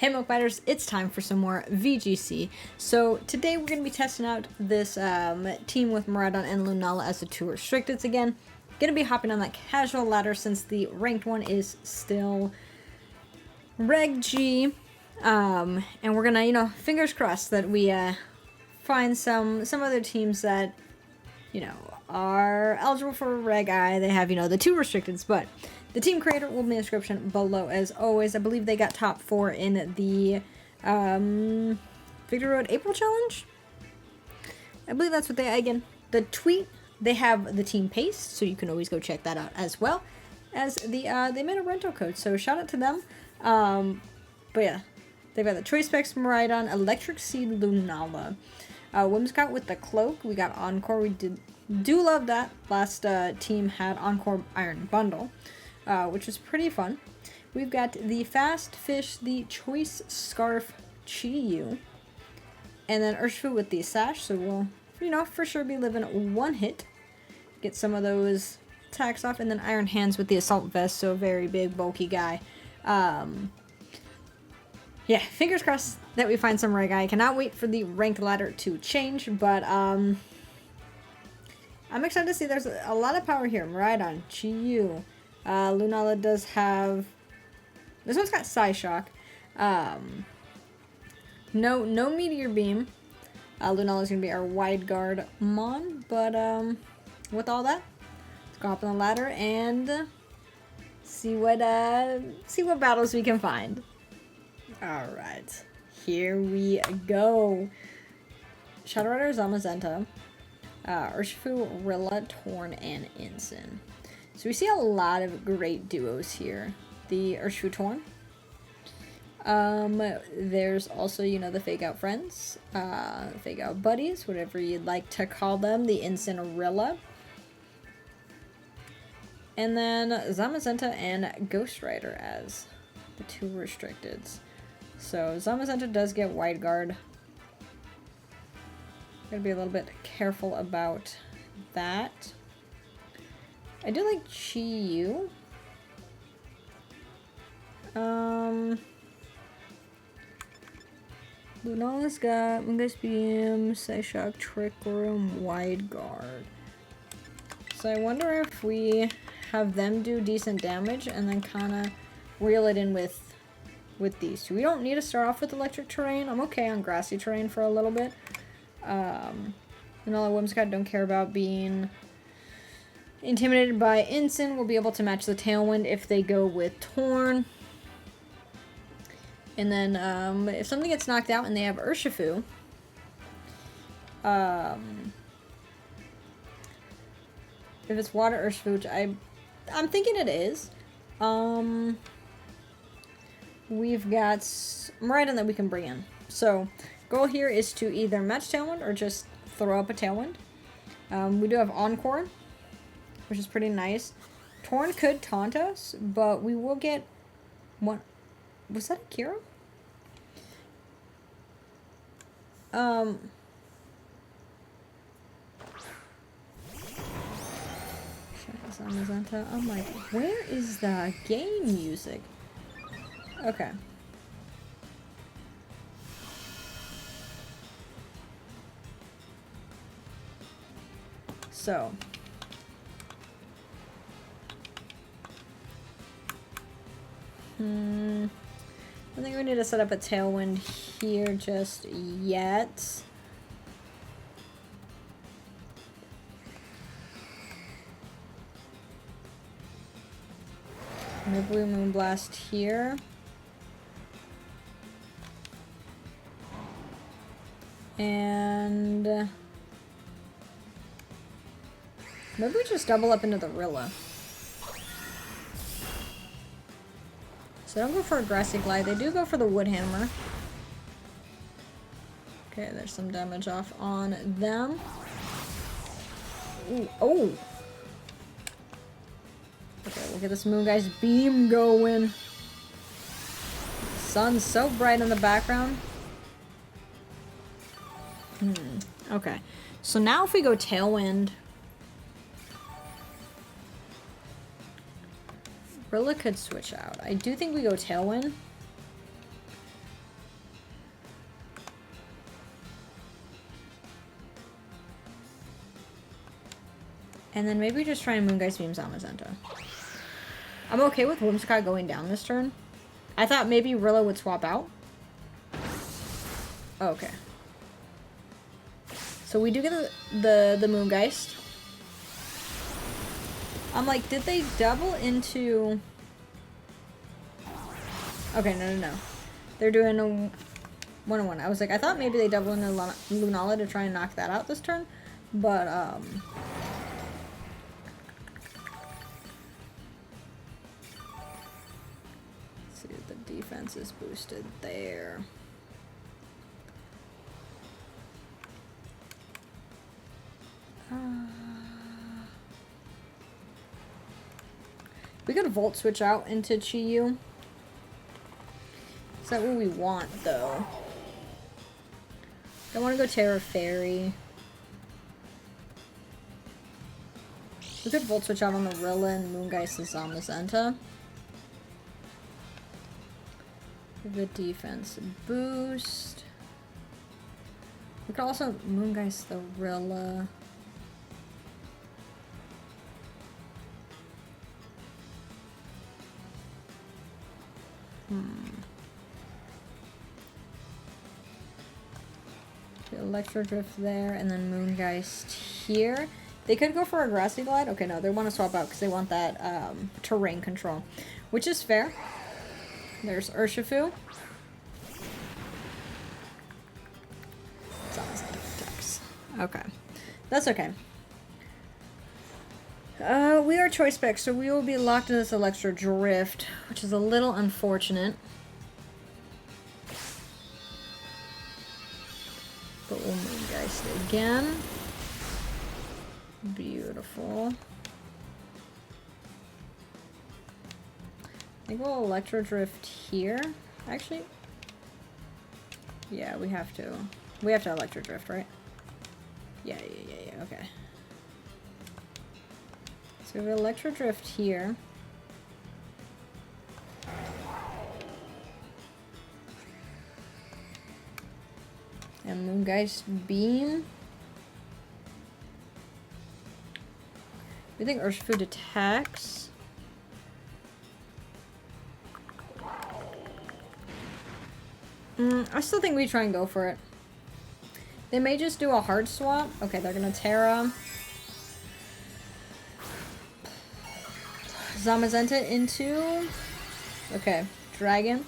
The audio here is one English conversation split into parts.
Hey Milk Biters, it's time for some more VGC. So today we're going to be testing out this team with Miraidon and Lunala as the two restricteds again. Going to be hopping on that casual ladder since the ranked one is still Reg G. And we're going to, fingers crossed that we find some other teams that, are eligible for Reg I. They have, the two restricteds, but the team creator will be in the description below as always. I believe they got top 4 in the Victory Road April Challenge. I believe that's what the tweet, they have the team pace, so you can always go check that out as well as the, they made a rental code, so shout out to them. But yeah, they've got the Choice Specs, Miraidon, Electric Seed, Lunala. Whimsicott with the Cloak, we got Encore, we do love that. Last team had Encore Iron Bundle. Which is pretty fun. We've got the Fast Fish, the Choice Scarf Chiyu, and then Urshifu with the Sash, so we'll, for sure be living one hit. Get some of those attacks off, and then Iron Hands with the Assault Vest, so a very big, bulky guy. Yeah, fingers crossed that we find some Reg guy. I cannot wait for the rank ladder to change, but, I'm excited to see there's a lot of power here. Miraidon, Chiyu. Lunala does have, this one's got Psyshock. No Meteor Beam. Lunala's gonna be our Wide Guard Mon, but with all that, let's go up on the ladder and see what battles we can find. All right, here we go. Shadow Rider, Zamazenta, Urshifu, Rilla, Torn, and Ensign. So we see a lot of great duos here. The Urshifu Torn. There's also, the Fake Out Friends, Fake Out Buddies, whatever you'd like to call them. The Incinerilla. And then Zamazenta and Ghost Rider as the two restricteds. So Zamazenta does get Wide Guard. Gotta be a little bit careful about that. I do like Chiyu. Lunala's got Moongeist Beam, Psyshock, Trick Room, Wide Guard. So I wonder if we have them do decent damage and then kind of reel it in with these two. We don't need to start off with electric terrain. I'm okay on grassy terrain for a little bit. Lunala, Whimsicott don't care about being intimidated by Ensign. Will be able to match the Tailwind if they go with Torn. And then if something gets knocked out and they have Urshifu, if it's Water Urshifu, which I'm thinking it is, we've got Miraidon that we can bring in. So goal here is to either match Tailwind or just throw up a Tailwind. We do have Encore, which is pretty nice. Torn could taunt us, but we will get one. Was that a Kira? I'm like, where is the game music? Okay. So. I think we need to set up a Tailwind here just yet. Maybe we Moonblast here. And maybe we just double up into the Rilla. So don't go for a Grassy Glide. They do go for the Wood Hammer. Okay, there's some damage off on them. Ooh, oh! Okay, we'll get this Moongeist Beam going. The sun's so bright in the background. Okay. So now if we go Tailwind, Rilla could switch out. I do think we go Tailwind. And then maybe just try and Moongeist Beam Zamazenta. I'm okay with Whimsicott going down this turn. I thought maybe Rilla would swap out. Oh, okay. So we do get the Moongeist. I'm like, did they double into... Okay, no. They're doing a 1-1. I was like, I thought maybe they double into Lunala to try and knock that out this turn. But, let's see if the defense is boosted there. We could Volt Switch out into Chi-Yu. Is that what we want, though? I want to go Terra Fairy. We could Volt Switch out on the Rilla and Moongeist the Zamazenta. The defense boost. We could also Moongeist the Rilla. Electro Drift there, and then Moongeist here. They could go for a Grassy Glide. Okay, no, they want to swap out because they want that terrain control, which is fair. There's Urshifu. Okay, that's okay. We are Choice Spec, so we will be locked in this Electro Drift, which is a little unfortunate. But we'll Moongeist again. Beautiful. I think we'll Electro Drift here. Actually, yeah, we have to. We have to Electro Drift, right? Yeah, okay. So we have Electro Drift here. And Moongeist Beam. We think Urshifu attacks. I still think we try and go for it. They may just do a hard swap. Okay, they're gonna Terra Zamazenta into... Okay, Dragon.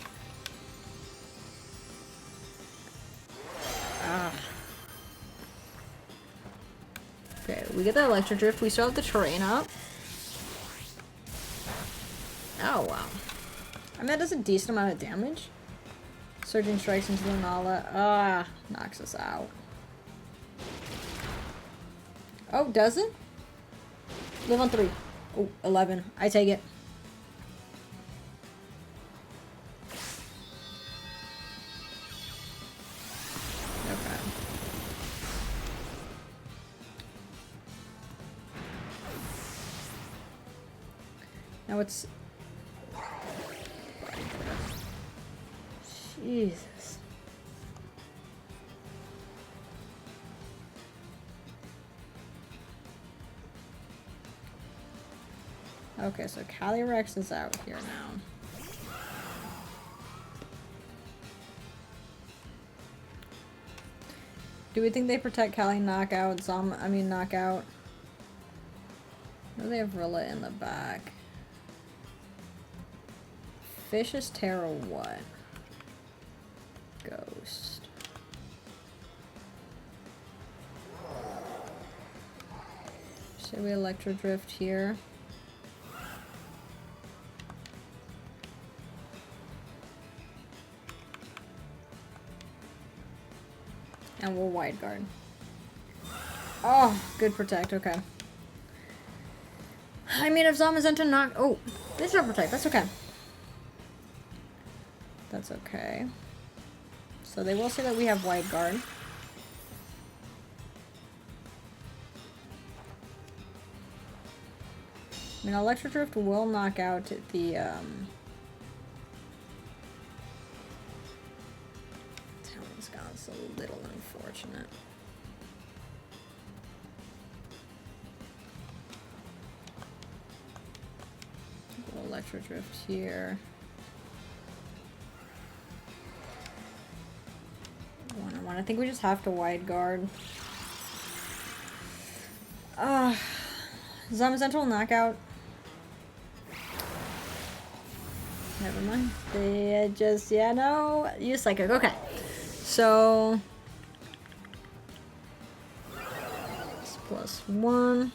Okay, we get the Electro Drift. We still have the terrain up. Oh, wow. I mean, that does a decent amount of damage. Surging Strikes into Lunala. Knocks us out. Oh, does it? Live on 3. Oh, 11. I take it. Okay. Now it's... Jesus. Okay, so Calyrex is out here now. Do we think they protect Cali knockout? Knockout. No, they have Rilla in the back. Fish is Terra what? Ghost. Should we Electro Drift here? And we'll Wide Guard. Oh, good Protect, okay. I mean, if Zamazenta knock... Oh, they still Protect, that's okay. That's okay. So they will say that we have Wide Guard. I mean, Electro Drift will knock out the, Talon's a little unfortunate. Electro Drift here. One. I think we just have to wide guard. Zamazenta knockout. Never mind. They just, yeah, no. Use Psychic. Okay. So. +1.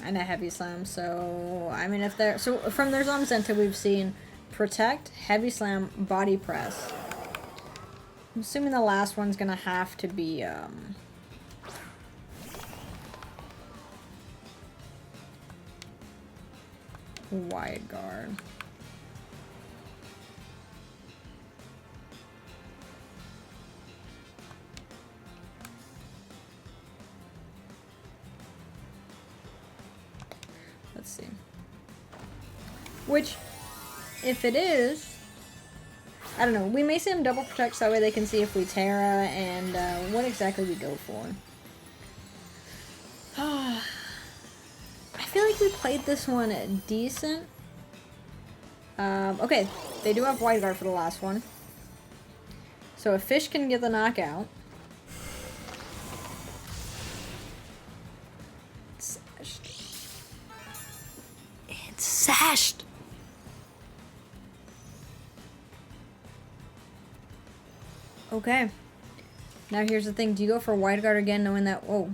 And a Heavy Slam. So, I mean, if they're. So, from their Zamazenta, we've seen Protect, Heavy Slam, Body Press. I'm assuming the last one's gonna have to be, wide guard. Let's see. Which, if it is, I don't know. We may see them double protect so that way they can see if we Terra and what exactly we go for. I feel like we played this one decent. Okay, they do have wide guard for the last one. So if Fish can get the knockout. It's sashed. Okay. Now here's the thing. Do you go for wide guard again knowing that... Oh.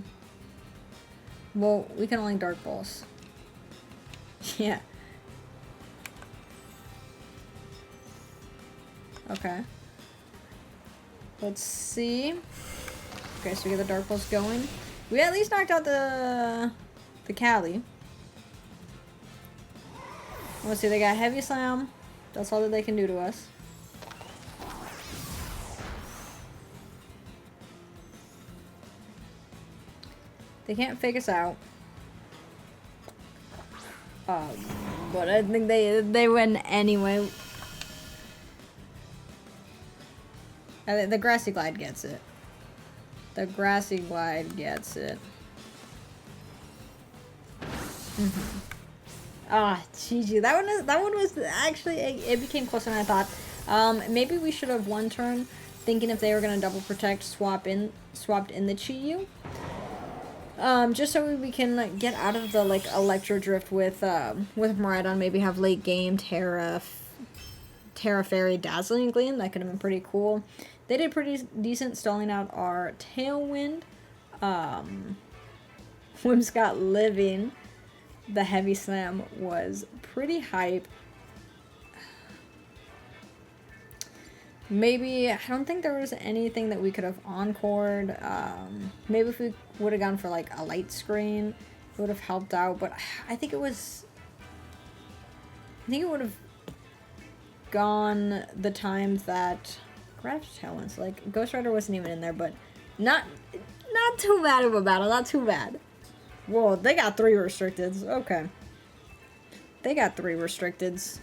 Well, we can only Dark Pulse. Yeah. Okay. Let's see. Okay, so we get the Dark Pulse going. We at least knocked out the Cali. Let's see, they got Heavy Slam. That's all that they can do to us. They can't fake us out. But I think they win anyway. The Grassy Glide gets it. The Grassy Glide gets it. GG. That one was actually, it became closer than I thought. Maybe we should have one turn thinking if they were gonna double protect, swapped in the Chi-Yu. Just so we can get out of the Electro Drift with Miraidon, maybe have late game Terra Fairy Dazzling Gleam. That could have been pretty cool. They did pretty decent stalling out our Tailwind. Whimsicott living the Heavy Slam was pretty hype. Maybe, I don't think there was anything that we could have encored. Maybe if we would have gone for a light screen, it would have helped out. But I think it would have gone the times that Graph Talents, Ghost Rider wasn't even in there, but not too bad of a battle, not too bad. Whoa, they got 3 restricteds. Okay. They got 3 restricteds.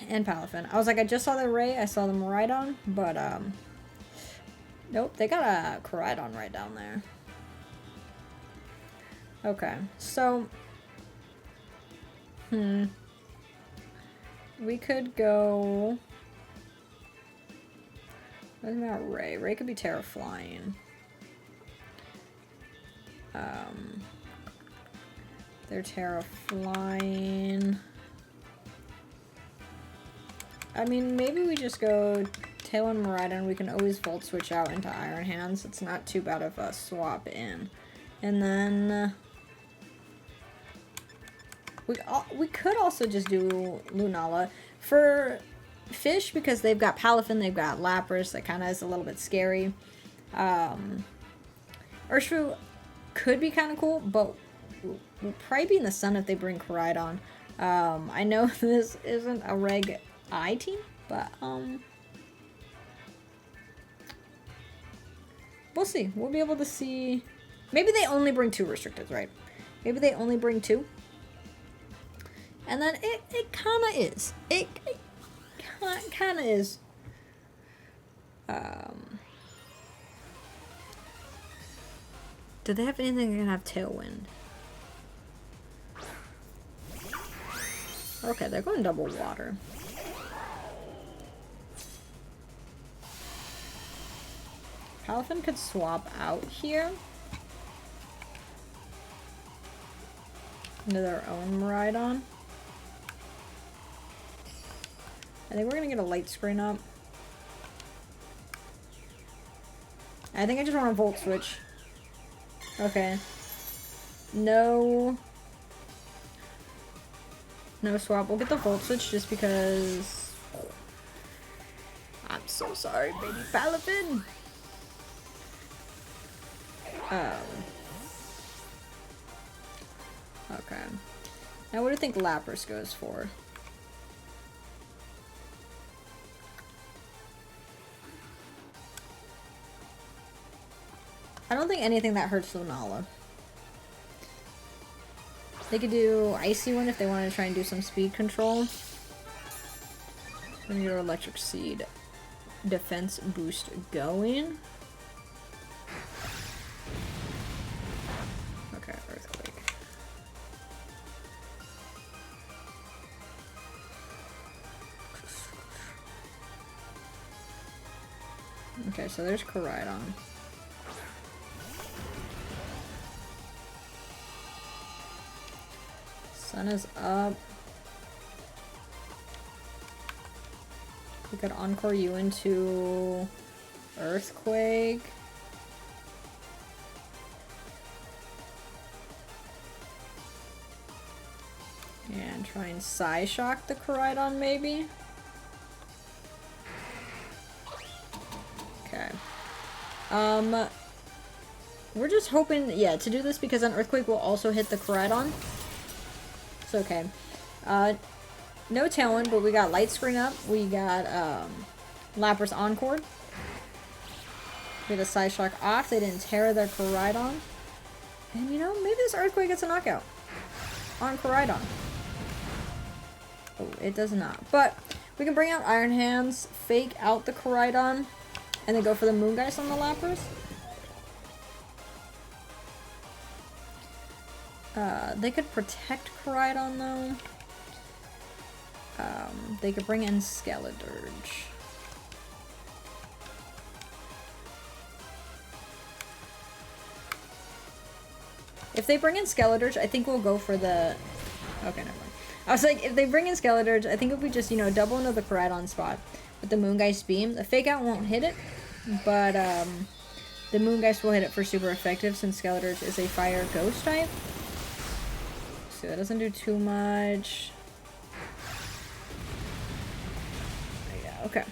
And Palafin. I was like, I just saw the Ray, I saw the Miraidon, but, nope, they got a Koraidon right down there. Okay, so, we could go, what about Ray? Ray could be Terra Flying. They're Terra Flying. I mean, maybe we just go Tail and Miraidon. We can always Volt Switch out into Iron Hands. It's not too bad of a swap in. And then we could also just do Lunala. For Fish, because they've got Palafin, they've got Lapras, that kind of is a little bit scary. Urshifu could be kind of cool, but we'll probably be in the sun if they bring Koraidon. I know this isn't a reg I team, but we'll see. We'll be able to see. Maybe they only bring 2 restricteds, right? Maybe they only bring 2. And then it kind of is. It kind of is. Do they have anything that can have Tailwind? Okay, they're going double water. Palafin could swap out here into their own Miraidon. I think we're gonna get a light screen up. I think I just want to Volt Switch. Okay. No. No swap. We'll get the Volt Switch just because... I'm so sorry, baby Palafin. Okay. Now what do you think Lapras goes for? I don't think anything that hurts Lunala. They could do Icy Wind if they wanted to try and do some speed control. Let me get our Electric Seed defense boost going. Okay, Earthquake. Okay, so there's Koraidon. Sun is up. We could Encore you into Earthquake. And try and Psyshock the Koraidon maybe? Okay. We're just hoping, yeah, to do this because an Earthquake will also hit the Koraidon. It's okay. No Tailwind, but we got Light Screen up. We got Lapras Encore. We got a Psyshock off. They didn't tear their Koraidon. And you know, maybe this Earthquake gets a knockout on Koraidon. Oh, it does not. But we can bring out Iron Hands, fake out the Koraidon, and then go for the Moongeist on the Lapras. They could protect Koraidon though. They could bring in Skeledirge. If they bring in Skeledirge, I think we'll go for the... Okay, never mind. I was like, if they bring in Skeledirge, I think if we just, you know, double into the Koraidon spot with the Moongeist Beam, the Fake Out won't hit it, but the Moongeist will hit it for super effective since Skeledirge is a Fire Ghost type. So that doesn't do too much. Yeah, okay.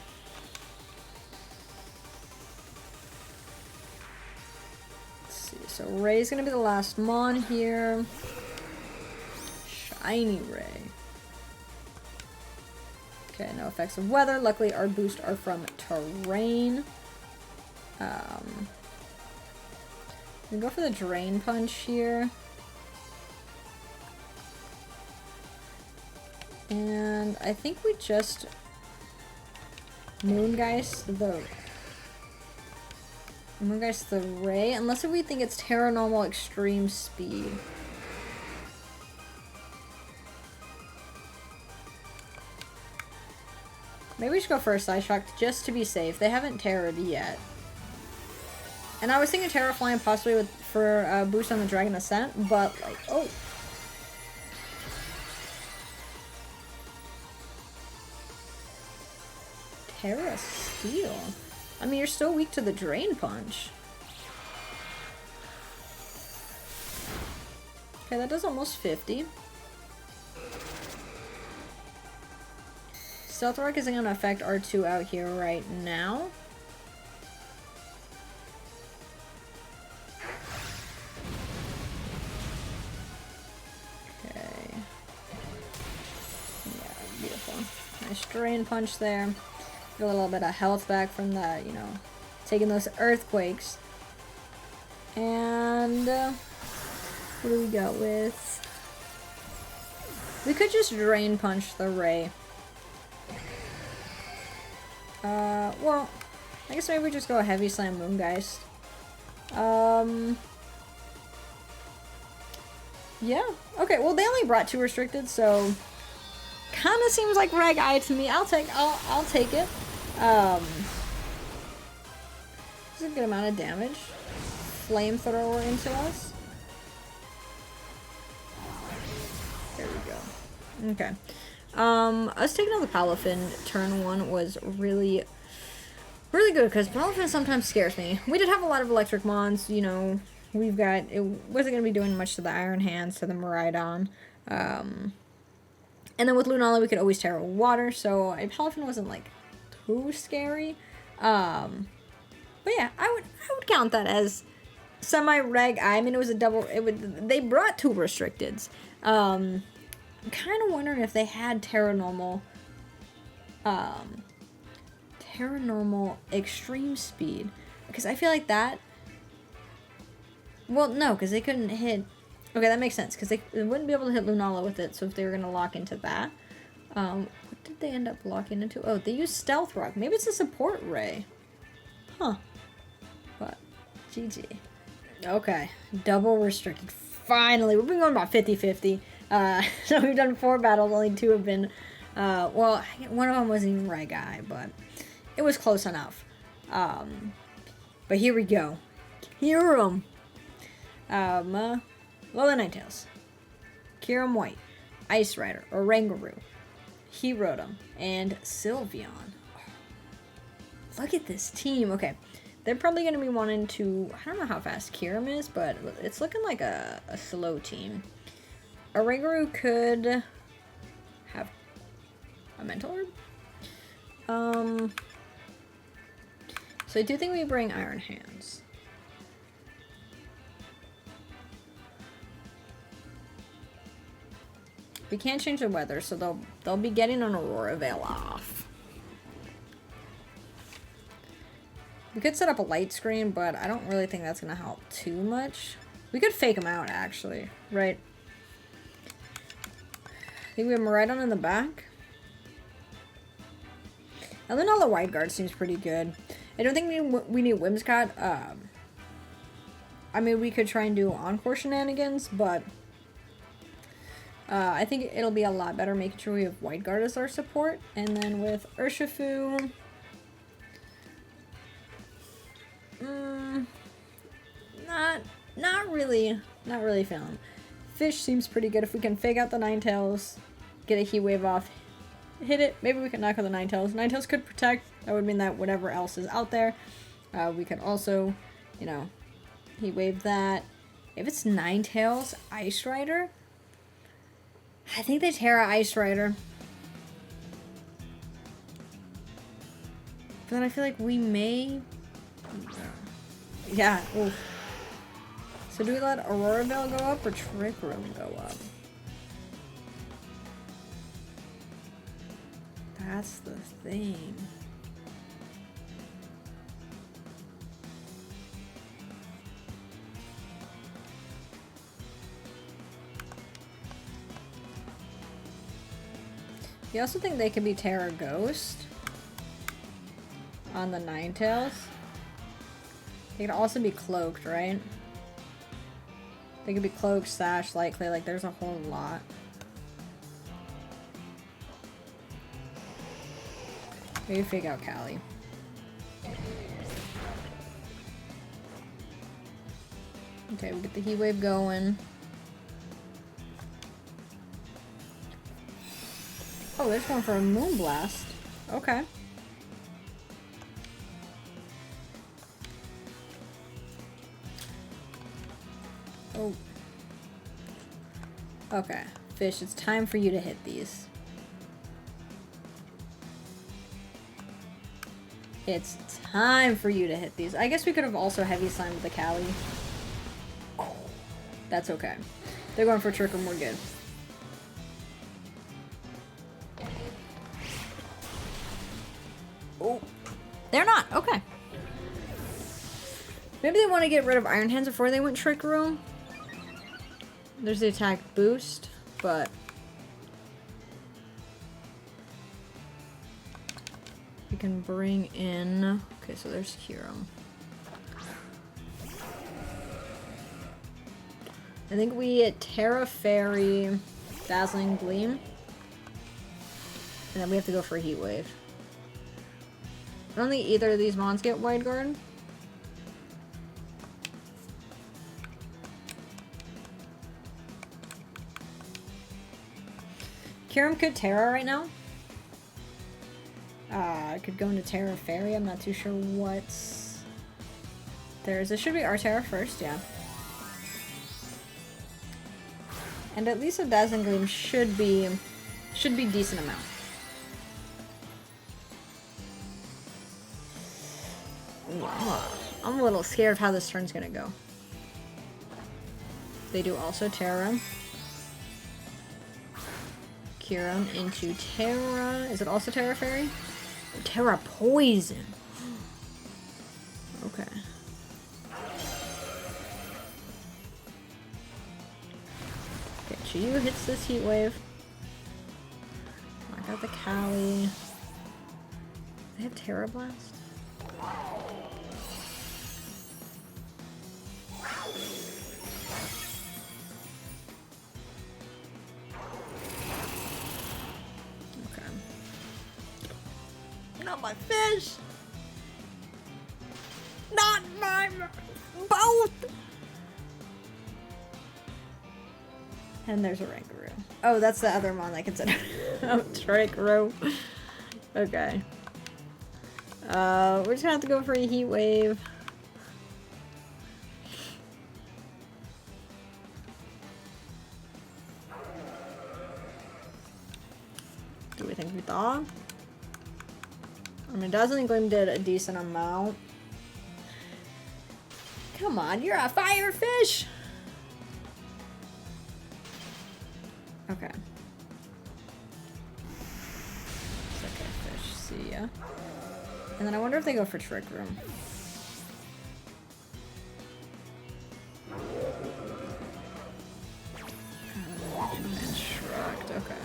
Let's see. So Ray's gonna be the last Mon here. Shiny Ray. Okay, no effects of weather. Luckily, our boosts are from terrain. We go for the Drain Punch here. And I think we just Moongeist the Ray, unless if we think it's Terra Normal Extreme Speed. Maybe we should go for a Psyshock just to be safe. They haven't Terra'd yet. And I was thinking Terra Flying possibly for a boost on the Dragon Ascent, but like, oh. Terra Steel? I mean, you're still weak to the Drain Punch. Okay, that does almost 50. Stealth Rock isn't going to affect R2 out here right now. Okay. Yeah, beautiful. Nice Drain Punch there. Get a little bit of health back from the, you know, taking those Earthquakes. And what do we got with? We could just Drain Punch the Ray. Well, I guess maybe we just go a Heavy Slam Moongeist. Yeah. Okay, well, they only brought 2 restricted, so Kind of seems like Reg Eye to me. I'll take it. This is a good amount of damage. Flamethrower into us. There we go. Okay. Us taking out the Palafin turn 1 was really good, because Palafin sometimes scares me. We did have a lot of electric mons, you know. We've got, it wasn't going to be doing much to the Iron Hands, to the Miraidon. And then with Lunala, we could always Terra Water, so a Palafin wasn't, like, too scary. But yeah, I would count that as semi-reg. I mean, it was a double, they brought 2 restricteds. I'm kind of wondering if they had Terra Normal Extreme Speed, because I feel like that, well, no, because they couldn't hit, okay, that makes sense, because they wouldn't be able to hit Lunala with it, so if they were going to lock into that, what did they end up locking into? Oh, they used Stealth Rock. Maybe it's a support ray. Huh. But, GG. Okay, double restricted. Finally, we've been going about 50-50. So we've done 4 battles, only 2 have been, well, one of them wasn't even Reg Eye, but it was close enough. But here we go. Kyurem. Lola Ninetales. Kyurem White. Ice Rider. Oranguru. Herodom. And Sylveon. Look at this team. Okay. They're probably going to be wanting to, I don't know how fast Kyurem is, but it's looking like a slow team. Oranguru could have a Mental Orb. So I do think we bring Iron Hands. We can't change the weather, so they'll be getting an Aurora Veil off. We could set up a light screen, but I don't really think that's gonna help too much. We could fake them out, actually, right? I think we have Miraidon in the back. And then all the Wide Guard seems pretty good. I don't think we need Whimsicott. I mean, we could try and do Encore shenanigans, but I think it'll be a lot better making sure we have Wide Guard as our support. And then with Urshifu, not really feeling. Fish seems pretty good. If we can fake out the Ninetales, get a Heat Wave off, hit it, maybe we can knock out the Ninetales. Ninetales could protect. That would mean that whatever else is out there, we could also, you know, Heat Wave that. If it's Ninetales, Ice Rider, I think they Terra Ice Rider. But then I feel like we may, yeah. Oof. So do we let Aurora Veil go up or Trick Room go up? That's the thing. You also think they could be Terra Ghost on the Ninetales? They could also be cloaked, right? They could be cloaked, sash, light clay, like there's a whole lot. Maybe fake out Callie. Okay, we get the Heat Wave going. Oh, there's one for a Moonblast. Okay. Oh. Okay. Fish, it's time for you to hit these. It's time for you to hit these. I guess we could have also heavy slimed the Callie. That's okay. They're going for Trick Room, we're good. Oh. They're not. Okay. Maybe they want to get rid of Iron Hands before they went Trick Room. There's the attack boost, but we can bring in. Okay, so there's Kyurem. I think we Terra Fairy Dazzling Gleam. And then we have to go for a Heat Wave. I don't think either of these mons get Wide Guard. Kyurem could Terra right now. I could go into Terra Fairy. I'm not too sure what's... There's... It should be our Terra first, yeah. And at least a Dazzling Gleam should be decent amount. I'm a little scared of how this turn's gonna go. They do also Terra. Kyurem into Terra. Is it also Terra Fairy? Terra Poison. Okay. Okay, Chiyu hits this Heat Wave. I got the Cali. They have Terra Blast? Not my fish! Not my... Both! And there's a Rangaroo. Oh, that's the other mon I consider. Oh, Rangaroo. Okay. We're just gonna have to go for a Heat Wave. Do we think we thaw? I mean, Dazzling Gleam did a decent amount. Come on, you're a fire fish! Okay. It's okay, fish. See ya. And then I wonder if they go for Trick Room. Instruct, okay.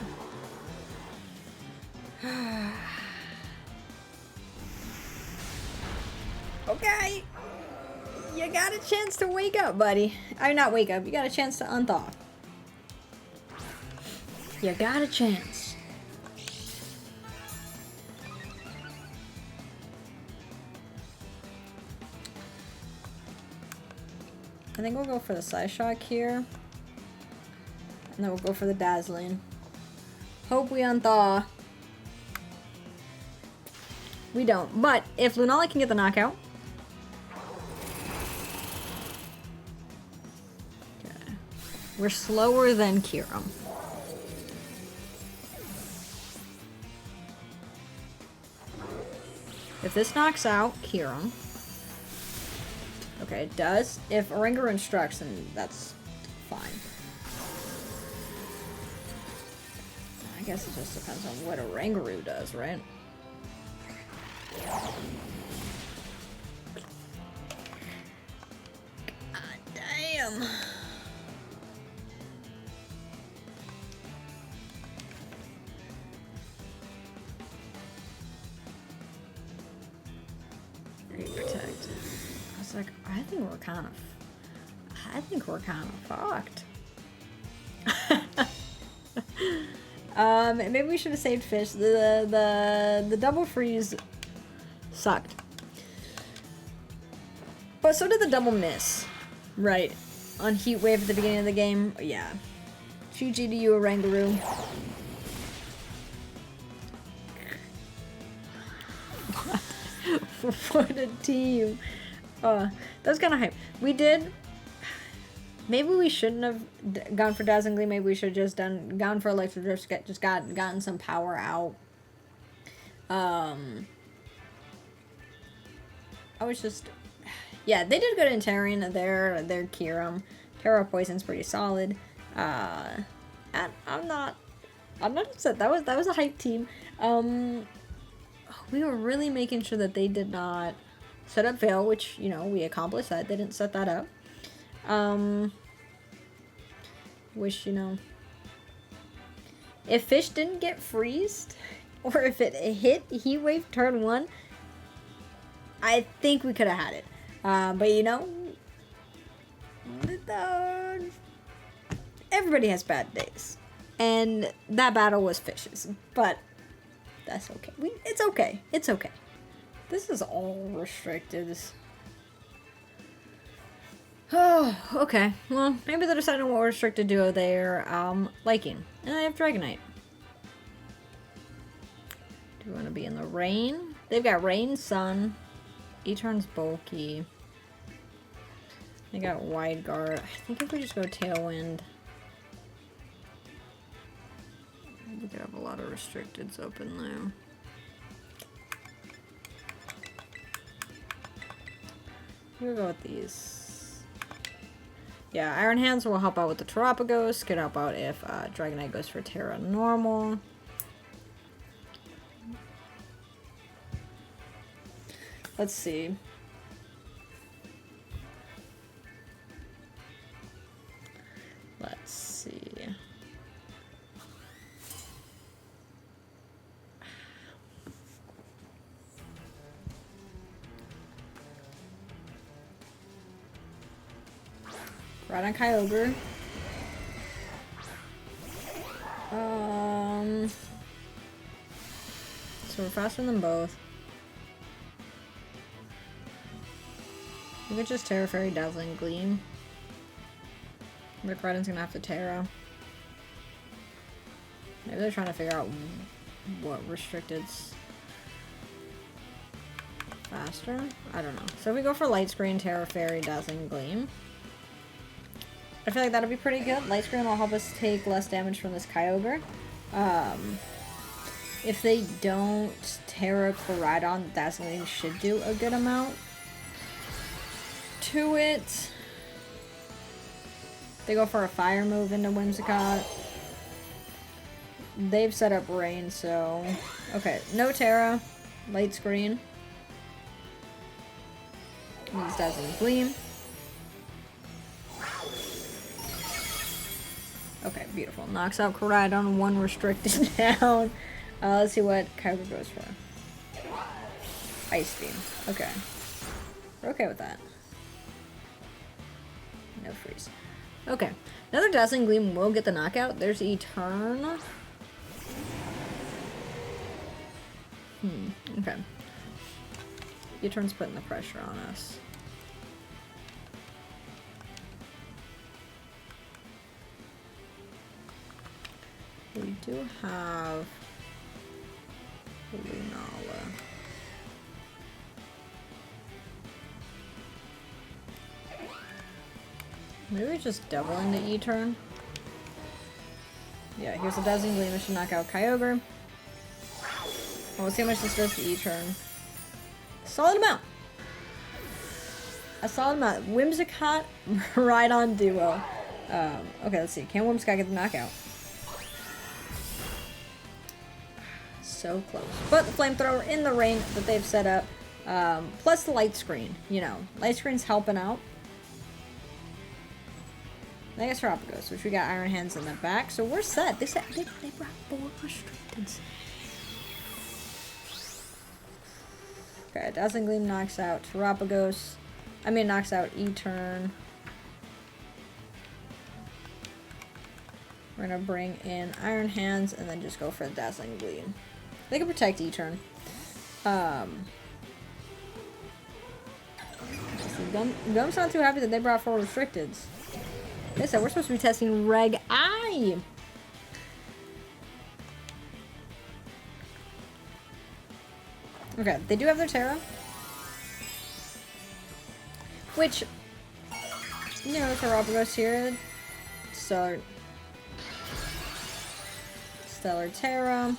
Okay! You got a chance to wake up, buddy. I mean, not wake up. You got a chance to unthaw. You got a chance. I think we'll go for the Psyshock here. And then we'll go for the Dazzling. Hope we unthaw. We don't. But if Lunala can get the knockout... Okay. We're slower than Kyurem. If this knocks out Kyurem... Okay, it does. If Rangaroo instructs, then that's fine. I guess it just depends on what a Rangaroo does, right? God damn. Protect. I was like, I think we're kind of fucked. Maybe we should have saved fish. The double freeze sucked. But so did the double miss. Right. On Heat Wave at the beginning of the game. Yeah. GG to you, a Rangaroo. What a team. That was kind of hype. We did... Maybe we shouldn't have gone for Dazzling Gleam. Maybe we should have just gone for Electric Drift, gotten some power out. I was just... Yeah, they did good in Terran. Their Kyurem. Terra Poison's pretty solid. And I'm not upset. That was a hype team. We were really making sure that they did not set up Veil, which, you know, we accomplished that. They didn't set that up. Wish, you know, if fish didn't get freezed, or if it hit Heat Wave turn 1, I think we could have had it. But you know, everybody has bad days, and that battle was fish's. But That's okay. It's okay. It's okay. This is all restricted. Oh, okay. Well, maybe they're deciding what restricted duo they're liking. And I have Dragonite. Do we want to be in the rain? They've got Rain, Sun. E-Turn's bulky. They got Wide Guard. I think if we just go Tailwind, we could have a lot of restricteds open there. We'll go with these. Yeah, Iron Hands will help out with the Terapagos. Could help out if Dragonite goes for Terra Normal. Let's see. Let's see. Right on Kyogre. So we're faster than both. We could just Terra Fairy, Dazzling Gleam. Rick Riden's gonna have to Terra. Maybe they're trying to figure out what restricted's faster. I don't know. So if we go for Light Screen, Terra Fairy, Dazzling Gleam. I feel like that'll be pretty good. Light Screen will help us take less damage from this Kyogre. If they don't Terra Koraidon, Dazzling Gleam should do a good amount to it. They go for a fire move into Whimsicott. They've set up rain, so... Okay, no Terra. Light Screen. Use Dazzling Gleam. Okay, beautiful. Knocks out Koraidon, one restricted down. Let's see what Kyogre goes for. Ice Beam. Okay. We're okay with that. No freeze. Okay. Another Dazzling Gleam will get the knockout. There's E-Turn. Okay. E-Turn's putting the pressure on us. We do have Lunala. Maybe we're just doubling the E-Turn. Yeah, here's the Dazzling Gleam. It should knock out Kyogre. Well, let's see how much this does to Eturn. Solid amount. A solid amount. Whimsicott, Rhydon duo. Okay, let's see. Can Whimsicott get the knockout? So close. But the flamethrower in the ring that they've set up, plus the light screen. You know, light screen's helping out. I guess Terapagos, which we got Iron Hands in the back, so we're set. They brought 4 restricteds. Okay, Dazzling Gleam knocks out Terapagos. I mean, knocks out E-Turn. We're gonna bring in Iron Hands and then just go for the Dazzling Gleam. They can protect E-Turn. Gum's not too happy that they brought 4 restricteds. Like I said, we're supposed to be testing Reg I. Okay, they do have their Terra. Which, you know, Terapagos here. Stellar Terra.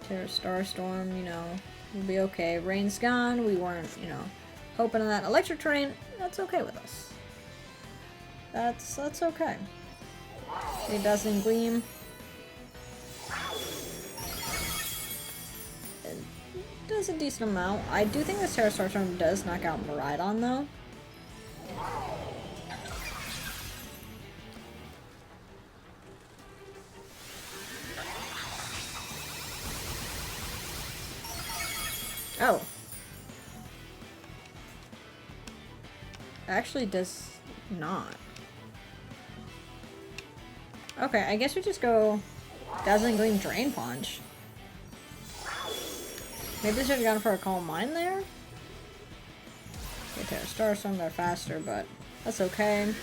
Terra Starstorm, you know, we'll be okay. Rain's gone. We weren't, you know, hoping on that. Electric Terrain, that's okay with us. That's okay. It doesn't Gleam. It does a decent amount. I do think this Terra Starstorm does knock out Miraidon, though. Oh. Actually does not. Okay, I guess we just go Dazzling Gleam Drain Punch. Maybe they should have gone for a Calm Mind there? Okay, Star Storm, they're faster, but that's okay.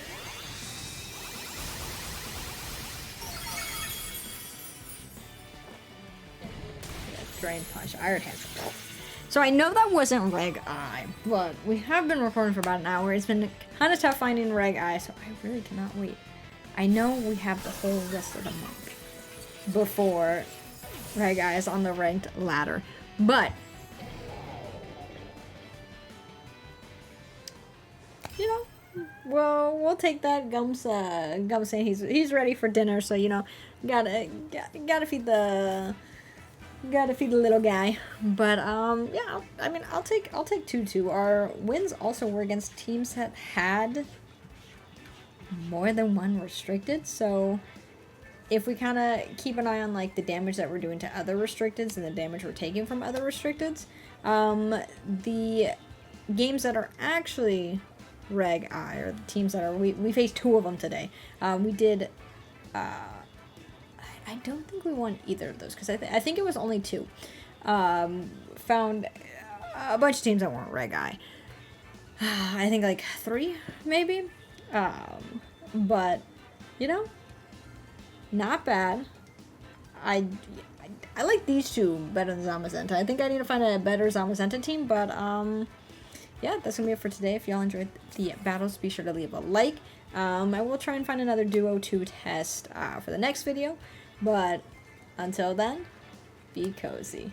Drain Punch, Iron Hands. So I know that wasn't Reg Eye, but we have been recording for about an hour. It's been kind of tough finding Reg Eye, so I really cannot wait. I know we have the whole rest of the month before Reg Eye is on the ranked ladder, but you know, we'll take that. Gum's saying he's ready for dinner, so you know, gotta feed the little guy. But yeah, I mean, I'll take 2-2. Our wins also were against teams that had more than one restricted, so if we kind of keep an eye on like the damage that we're doing to other restricteds and the damage we're taking from other restricteds, the games that are actually Reg I, or the teams that are, we faced 2 of them today. We did, I don't think we won either of those, because I think it was only 2. Found a bunch of teams that weren't Reg I. I think like 3, maybe. But, you know, not bad. I like these 2 better than Zamazenta. I think I need to find a better Zamazenta team, but, yeah, that's gonna be it for today. If y'all enjoyed the battles, be sure to leave a like. I will try and find another Duo 2 test for the next video, but until then, be cozy.